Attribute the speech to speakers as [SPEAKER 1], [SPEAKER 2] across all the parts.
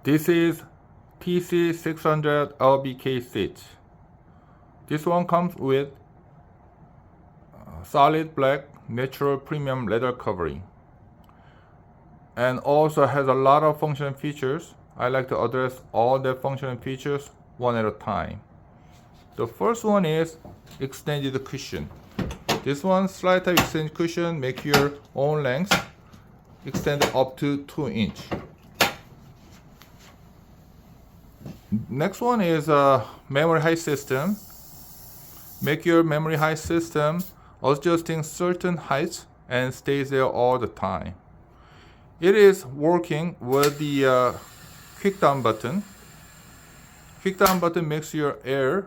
[SPEAKER 1] This is TC600LBK seat. This one comes with solid black natural premium leather covering and also has a lot of function features. I like to address all the function features one at a time. The first one is extended cushion. This one slide type extended cushion make your own length extend up to 2 inch. Next one is a memory height system. Make your memory height system adjusting certain heights and stays there all the time. It is working with the quick down button. Quick down button makes your air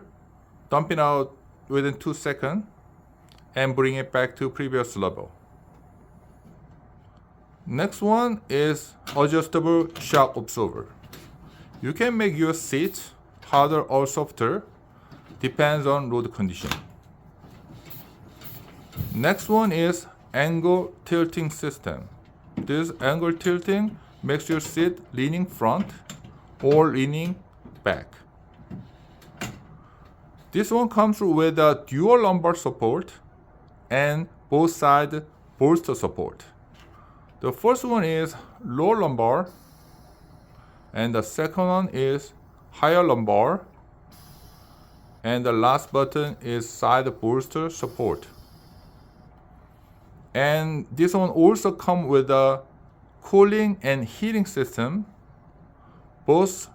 [SPEAKER 1] dumping out within 2 seconds and bring it back to previous level. Next one is adjustable shock absorber. You can make your seat harder or softer, depends on road condition. Next one is angle tilting system. This angle tilting makes your seat leaning front or leaning back. This one comes with a dual lumbar support and both side bolster support. The first one is low lumbar and the second one is higher lumbar, and the last button is side bolster support. And this one also comes with a cooling and heating system. Both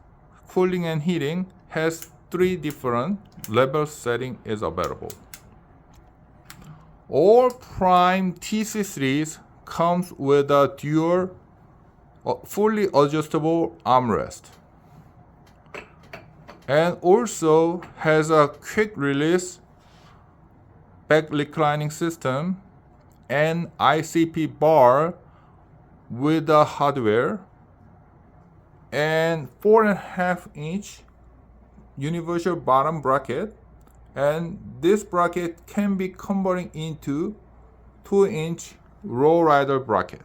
[SPEAKER 1] cooling and heating has 3 different level setting is available. All prime TC3s comes with a dual fully adjustable armrest and also has a quick release back reclining system and ICP bar with the hardware and 4.5 inch universal bottom bracket, and this bracket can be converted into 2 inch row rider bracket.